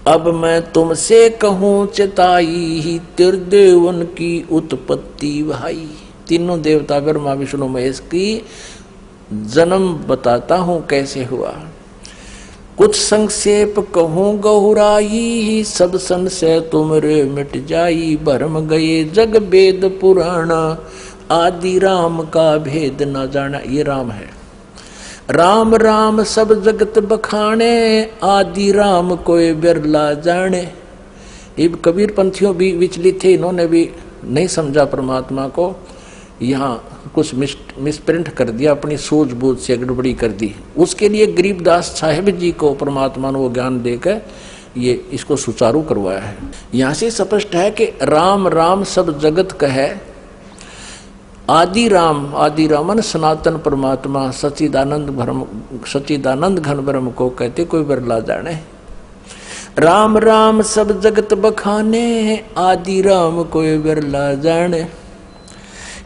अब मैं तुमसे कहूँ चिताई, त्रिदेवन की उत्पत्ति भाई। तीनों देवता ब्रह्मा विष्णु महेश की जन्म बताता हूँ कैसे हुआ। कुछ संक्षेप कहूँ गहुराई, सब संशय तुमरे मिट जाई। भरम गए जग वेद पुराण, आदि राम का भेद न जाना। ये राम है। राम राम सब जगत बखाने, आदि राम कोई बिरला जाने। ये कबीर पंथियों भी विचलित थे, इन्होंने भी नहीं समझा परमात्मा को, यहाँ कुछ मिसप्रिंट कर दिया, अपनी सूझबूझ से गड़बड़ी कर दी। उसके लिए गरीबदास साहिब जी को परमात्मा ने वो ज्ञान देकर ये इसको सुचारू करवाया है। यहाँ से स्पष्ट है कि राम राम सब जगत कहे, आदि रामन सनातन परमात्मा सच्चिदानंद घन ब्रह्म को कहते कोई बिरला जाने। राम राम सब जगत बखाने, आदि राम कोई बिरला जाने।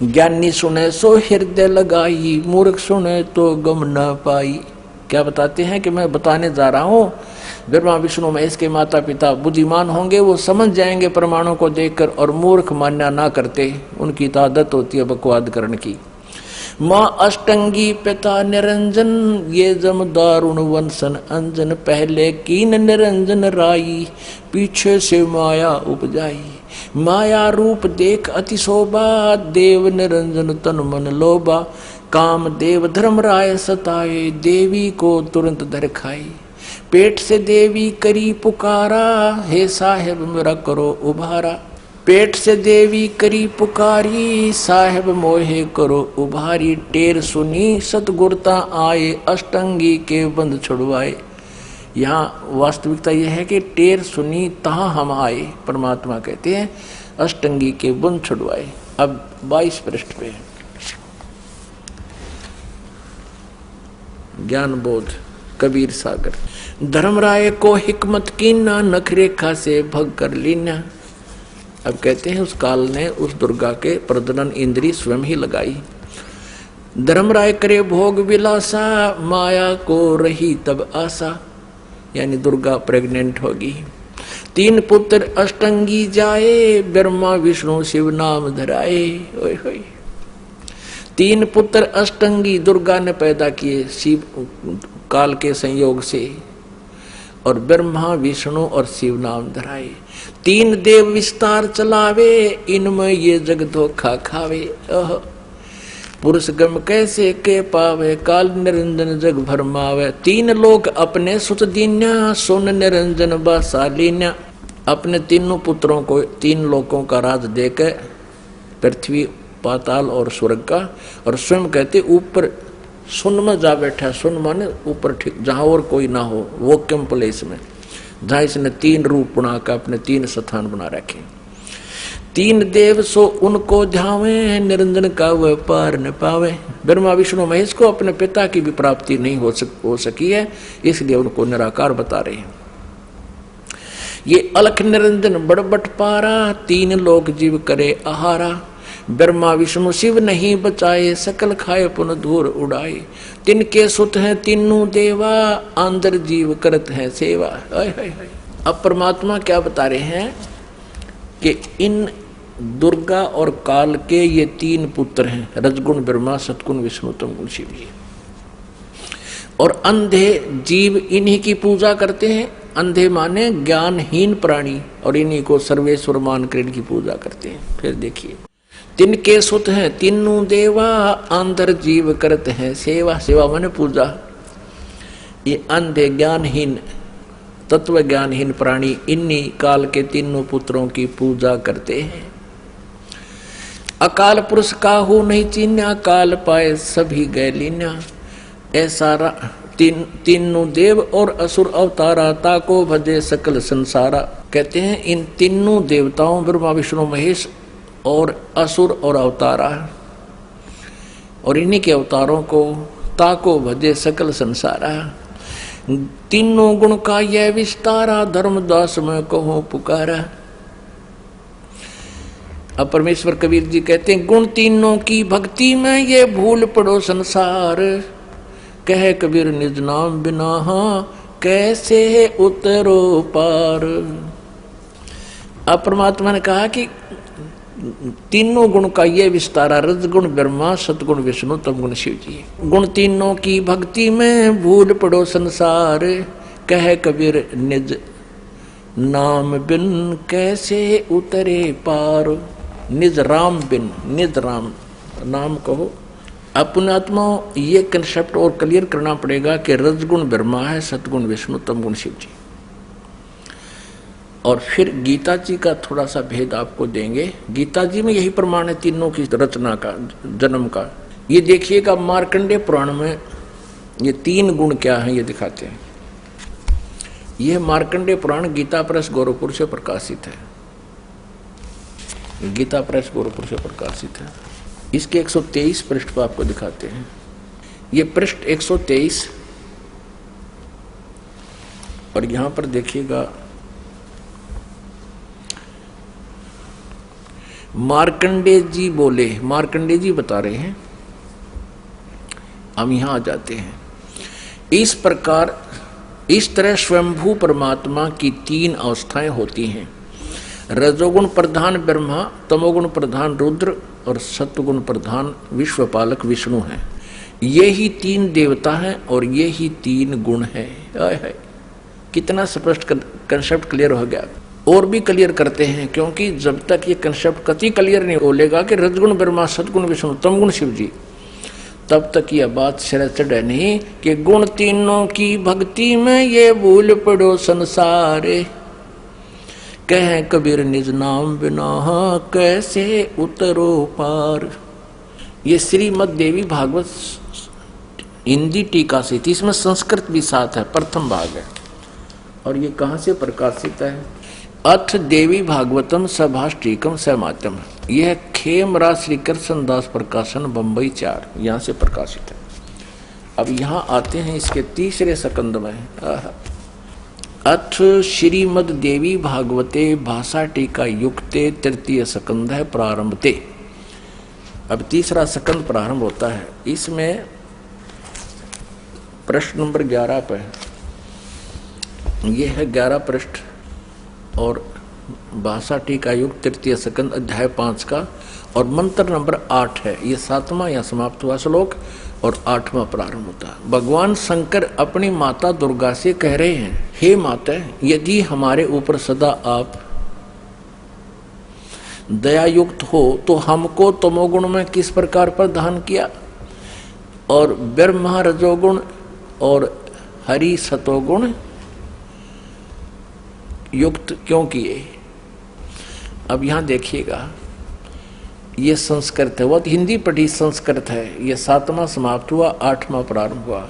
ज्ञानी सुने सो हृदय लगाई, मूर्ख सुने तो गम न पाई। क्या बताते हैं कि मैं बताने जा रहा हूँ, ब्रह्मा विष्णु महेश के माता पिता बुद्धिमान होंगे, वो समझ जाएंगे प्रमाणों को देखकर, और मूर्ख मान्य ना करते, उनकी तो आदत होती है बकवाद करने की। माँ अष्टंगी पिता निरंजन, ये जम दारुण वंशन अंजन। पहले कीन निरंजन राई, पीछे से माया उपजाई। माया रूप देख अति शोभा, देव निरंजन तन मन लोभा। काम देव धर्म राय सताए, देवी को तुरंत धर खाई। पेट से देवी करी पुकारा, हे साहेब मेरा करो उभारा। पेट से देवी करी पुकारी, साहेब मोहे करो उभारी। टेर सुनी सतगुरता आए, अष्टंगी के बंद छुड़वाए। यहाँ वास्तविकता यह है कि टेर सुनी तहाँ हम आए, परमात्मा कहते हैं अष्टंगी के बंद छुड़वाए। अब 22 पृष्ठ पे ज्ञान बोध कबीर सागर। धर्मराय को हिकमत कीना, नखरेखा से भग कर लीना। अब कहते हैं उस काल ने उस दुर्गा के प्रजनन इंद्री स्वयं ही लगाई। धर्मराय करे भोग विलासा, माया को रही तब आशा। यानी दुर्गा प्रेग्नेंट होगी। 3 पुत्र अष्टंगी जाए, ब्रह्मा विष्णु शिव नाम धराए। ओए होए 3 पुत्र अष्टंगी दुर्गा ने पैदा किए शिव काल के संयोग से, और ब्रह्मा विष्णु और शिव नाम धराए। 3 देव विस्तार चलावे, इनमें ये जग धोखा खावे। पुरुष गम कैसे के पावे, काल निरंजन जग भरमावे। 3 लोग अपने सुत दीन्या, सुन निरंजन बासालीन्या। अपने तीनों पुत्रों को 3 लोकों का राज देकर, पृथ्वी पाताल और स्वर्ग का, और स्वयं कहते ऊपर सुन में जा बैठा। सुन माने ऊपर, ठीक जहां और कोई ना हो, वोक्यम प्लेस में, जहां इसने 3 रूप बनाकर अपने 3 स्थान बना रखे। 3 देव सो उनको ध्यावे, निरंजन का वह पार न पावे। ब्रह्मा विष्णु महेश को अपने पिता की भी प्राप्ति नहीं हो सकी है, इसलिए उनको निराकार बता रहे हैं। ये अलख निरंजन बड़बट पारा, 3 लोक जीव करे आहारा। ब्रह्मा विष्णु शिव नहीं बचाए, सकल खाए पुन धूर उड़ाए। तिनके सुत हैं तीनों देवा, अंदर जीव करत है सेवा। अब परमात्मा क्या बता रहे हैं कि इन दुर्गा और काल के ये 3 पुत्र हैं, रजगुण ब्रह्मा, सतगुण विष्णु, तमगुण शिव जी। और अंधे जीव इन्हीं की पूजा करते हैं। अंधे माने ज्ञानहीन प्राणी, और इन्हीं को सर्वेश्वर मानकर इनकी पूजा करते हैं। फिर देखिए, तिनके सुत हैं तीनों देवा, अंदर जीव करते हैं सेवा। सेवा माने पूजा। ये अंधे ज्ञानहीन, तत्व ज्ञानहीन प्राणी इन्हीं काल के 3 पुत्रों की पूजा करते हैं। अकाल पुरुष काहू नहीं चीन्या, काल पाए सभी गए लीन्या। ऐसा 3 देव और असुर अवतारा, ताको भजे सकल संसारा। कहते हैं इन 3 देवताओं ब्रह्मा विष्णु महेश और असुर और अवतारा, और इन्हीं के अवतारों को ताको भजे सकल संसारा। 3 गुण का यह विस्तारा, धर्मदास में कहो पुकारा। अब परमेश्वर कबीर जी कहते हैं गुण 3 की भक्ति में ये भूल पड़ो संसार। कहे कबीर निज नाम बिना, कैसे उतरो पार। अब परमात्मा ने कहा कि तीनों गुण का ये विस्तारा, रजगुण ब्रह्मा, सतगुण विष्णु, तमगुण शिव जी। गुण तीनों की भक्ति में भूल पड़ो संसार, कह कबीर निज नाम बिन कैसे उतरे पार। निज राम बिन, निज राम नाम कहो। अपने आत्मा ये कंसेप्ट और क्लियर करना पड़ेगा कि रजगुण ब्रह्मा है, सतगुण विष्णु, तमगुण शिव जी। और फिर गीता जी का थोड़ा सा भेद आपको देंगे। गीता जी में यही प्रमाण है तीनों की रचना का, जन्म का। ये देखिएगा मार्कंडेय पुराण में ये तीन गुण क्या हैं ये दिखाते हैं। यह मार्कंडेय पुराण गीता प्रेस गोरखपुर से प्रकाशित है। गीता प्रेस गोरखपुर से प्रकाशित है। इसके 123 पृष्ठ पर आपको दिखाते हैं। ये पृष्ठ 123 और यहां पर देखिएगा मार्कंडेय जी बोले, मार्कंडेय जी बता रहे हैं। हम यहां आ जाते हैं। इस प्रकार इस तरह स्वयंभू परमात्मा की तीन अवस्थाएं होती हैं। रजोगुण प्रधान ब्रह्मा, तमोगुण प्रधान रुद्र और सत्वगुण प्रधान विश्वपालक विष्णु हैं। ये ही तीन देवता हैं और ये ही तीन गुण हैं। कितना स्पष्ट कंसेप्ट क्लियर हो गया। और भी क्लियर करते हैं, क्योंकि जब तक ये कंसेप्ट कति क्लियर नहीं बोलेगा कि रजगुण ब्रह्मा, सतगुण विष्णु, तमगुण शिव जी, तब तक यह बात सिर चढ़े नहीं कि गुण तीनों की भक्ति में ये भूल पड़ो संसारे, कह कबीर निज नाम बिना कैसे उतरो पार। ये श्रीमद देवी भागवत हिंदी टीका से थी, इसमें संस्कृत भी साथ है, प्रथम भाग है। और ये कहाँ से प्रकाशित है? अथ देवी भागवतम सभाष्टीकम समातम। यह खेमराज श्री कृष्ण दास प्रकाशन बंबई 4, यहाँ से प्रकाशित है। अब यहाँ आते हैं इसके तीसरे स्कंद में। अथ श्रीमद देवी भागवते भाषा टीका युक्ते तृतीय स्कंद है प्रारंभते। अब तीसरा स्कंद प्रारंभ होता है। इसमें प्रश्न नंबर 11 पर यह है 11 पृष्ठ और भाषा टीका युक्त तृतीय स्कंद अध्याय 5 का, और मंत्र नंबर 8 है। ये 7वां या समाप्त हुआ श्लोक और 8वां प्रारंभ होता है। भगवान शंकर अपनी माता दुर्गा से कह रहे हैं, हे माता, यदि हमारे ऊपर सदा आप दयायुक्त हो तो हमको तमोगुण में किस प्रकार प्रदान किया और ब्रह्मा रजोगुण और हरि सतोगुण युक्त क्यों किए। अब यहां देखिएगा, ये संस्कृत है, वो हिंदी पढ़ी संस्कृत है। ये 7वां समाप्त हुआ, 8वां प्रारंभ हुआ।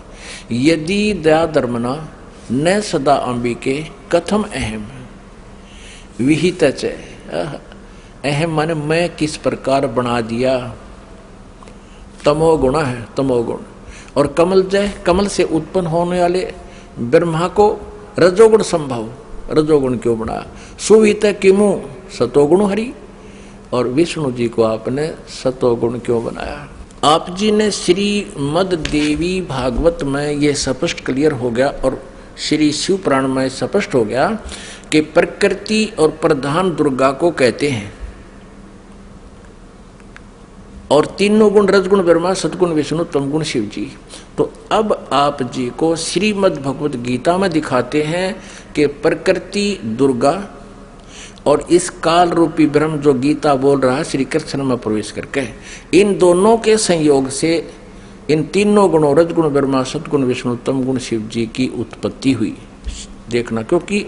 यदि दया धर्मना न सदा अंबिके कथम अहम विहित च। अहम माने मैं किस प्रकार बना दिया। तमोगुण है, तमोगुण। और कमल जय, कमल से उत्पन्न होने वाले ब्रह्मा को रजोगुण संभव, रजोगुण क्यों बनाया। सुवित किमु सतोगुण हरि, और विष्णु जी को आपने सतोगुण क्यों बनाया। आप जी ने श्रीमद देवी भागवत में ये स्पष्ट क्लियर हो गया और श्री शिव पुराण में स्पष्ट हो गया कि प्रकृति और प्रधान दुर्गा को कहते हैं, और तीनों गुण रजगुण ब्रह्मा, सतगुण विष्णु, तमगुण शिव जी। तो अब आप जी को श्रीमद भगवत गीता में दिखाते हैं कि प्रकृति दुर्गा और इस काल रूपी ब्रह्म जो गीता बोल रहा है श्री कृष्ण में प्रवेश करके, इन दोनों के संयोग से इन तीनों गुणों रजगुण ब्रह्मा, सतगुण विष्णु, तमगुण शिव जी की उत्पत्ति हुई। देखना, क्योंकि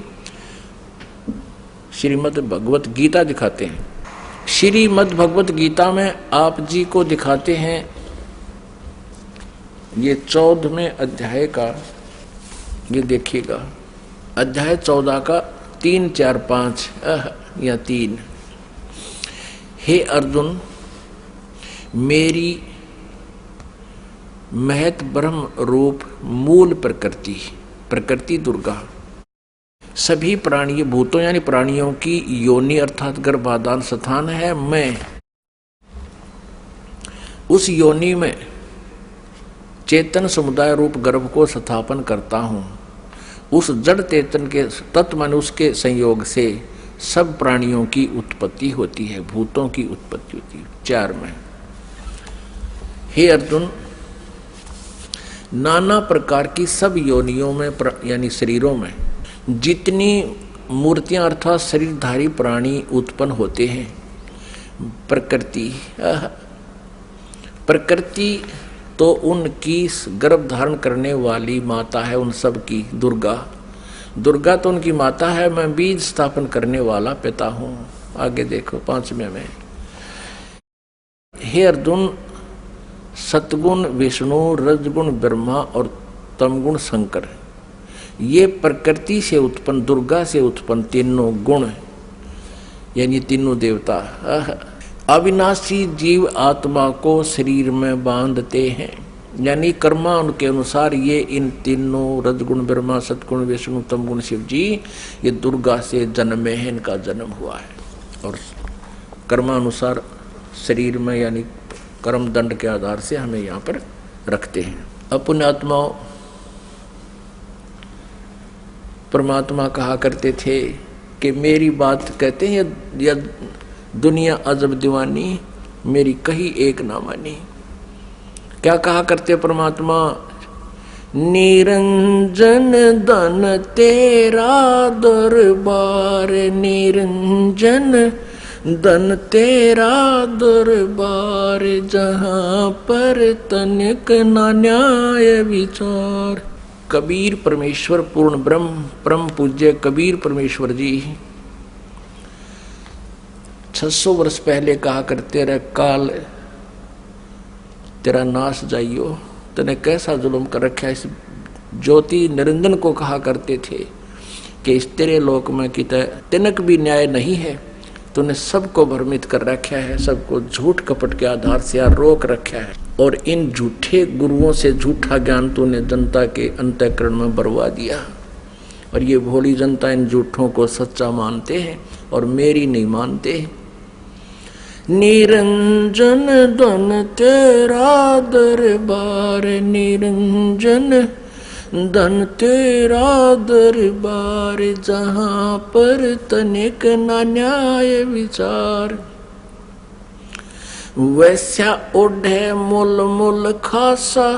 श्रीमद भगवत गीता दिखाते हैं। श्रीमद भगवत गीता में आप जी को दिखाते हैं ये 14वें अध्याय का, ये देखिएगा अध्याय 14 का 3, 4, 5 या 3। हे अर्जुन, मेरी महत ब्रह्म रूप मूल प्रकृति, प्रकृति दुर्गा सभी प्राणी भूतों यानी प्राणियों की योनि अर्थात गर्भाधान स्थान है। मैं उस योनि में चेतन समुदाय रूप गर्भ को स्थापन करता हूँ। उस जड़ चेतन के तत्व माने उसके संयोग से सब प्राणियों की उत्पत्ति होती है, भूतों की उत्पत्ति होती है। 4 में हे अर्जुन, नाना प्रकार की सब योनियों में यानी शरीरों में जितनी मूर्तियां अर्थात शरीरधारी प्राणी उत्पन्न होते हैं, प्रकृति तो उनकी गर्भ धारण करने वाली माता है, उन सब की दुर्गा तो उनकी माता है, मैं बीज स्थापन करने वाला पिता हूं। आगे देखो 5वें में, हे अर्जुन, सतगुण विष्णु, रजगुण ब्रह्मा और तमगुण शंकर, ये प्रकृति से उत्पन्न, दुर्गा से उत्पन्न तीनों गुण यानी तीनों देवता अविनाशी जीव आत्मा को शरीर में बांधते हैं, यानी कर्मा उनके अनुसार ये इन तीनों रजगुण ब्रह्मा, सतगुण विष्णु, तमगुण शिव जी, ये दुर्गा से जन्मे हैं, इनका जन्म हुआ है। और कर्मानुसार शरीर में यानी कर्म दंड के आधार से हमें यहाँ पर रखते हैं। अपने आत्माओं, परमात्मा कहा करते थे कि मेरी बात कहते हैं या दुनिया अजब दीवानी, मेरी कही एक ना मानी। क्या कहा करते परमात्मा? निरंजन धन तेरा दरबार, निरंजन धन तेरा दरबार, जहाँ पर तनिक ना न्याय विचार। कबीर परमेश्वर पूर्ण ब्रह्म परम पूज्य कबीर परमेश्वर जी 600 वर्ष पहले कहा करते रहे, काल तेरा नाश जाइयो, तने कैसा जुल्म कर रखा है। इस ज्योति निरंजन को कहा करते थे कि इस तेरे लोक में कित तिनक भी न्याय नहीं है, तूने सबको भ्रमित कर रखा है, सबको झूठ कपट के आधार से रोक रखा है, और इन झूठे गुरुओं से झूठा ज्ञान तूने जनता के अंतःकरण में बरवा दिया। और ये भोली जनता इन झूठों को सच्चा मानते हैं और मेरी नहीं मानते। निरंजन धन तेरा दरबार, निरंजन धन तेरा दरबार, जहाँ पर तनिक ना न्याय विचार। वैसा ओढ़े मुल मुल खासा,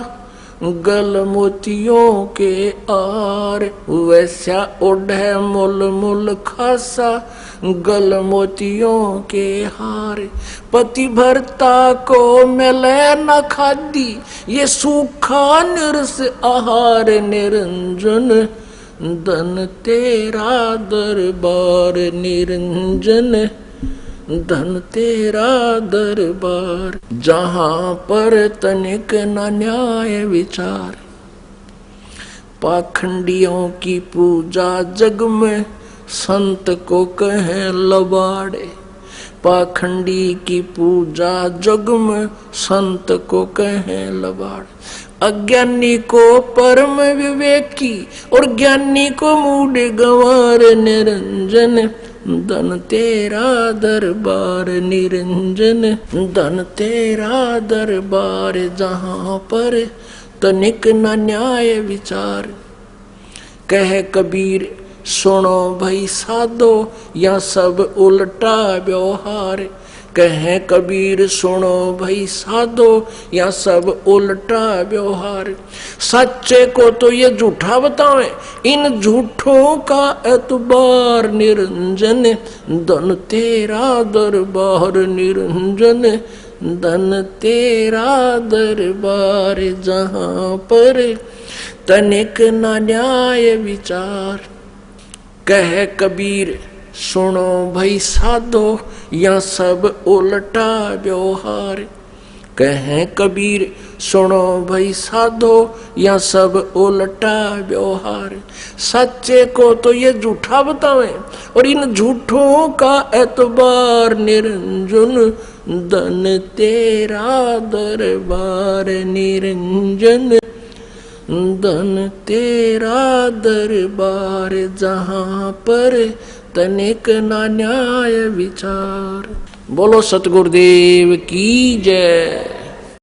गल मोतियों के आर, वैसा ओढ़े मुल मुल खासा, गल मोतियों के हार। पति भरता को मिले न खादी, ये सूखा निरस आहार, निरंजन धन तेरा दरबार, निरंजन धन तेरा दरबार, जहाँ पर तनिक न न्याय विचार। पाखंडियों की पूजा जग में संत को कहे लबाड़े, पाखंडी की पूजा जग में संत को कहे लबाड़े। अज्ञानी को परम विवेकी और ज्ञानी को मूढ़ गंवार, निरंजन धन तेरा दरबार, निरंजन धन तेरा दरबार, जहाँ पर तनिक न न्याय विचार। कह कबीर सुनो भई साधो, या सब उल्टा व्यवहार। कहे कबीर सुनो भई साधो, या सब उल्टा व्यवहार। सच्चे को तो ये झूठा बतावे, इन झूठों का एतबार, निरंजन धन तेरा दरबार, निरंजन धन तेरा दरबार, जहाँ पर तनिक न न्याय विचार। कह कबीर सुनो भई साधो, या सब उल्टा व्यवहार। कहे कबीर सुनो भई साधो, या सब उल्टा व्यवहार। सच्चे को तो ये झूठा बतावे, और इन झूठों का एतबार, निरंजन धन तेरा दरबार, निरंजन धन तेरा दरबार, जहाँ पर तनिक ना न्याय विचार। बोलो सतगुरुदेव की जय।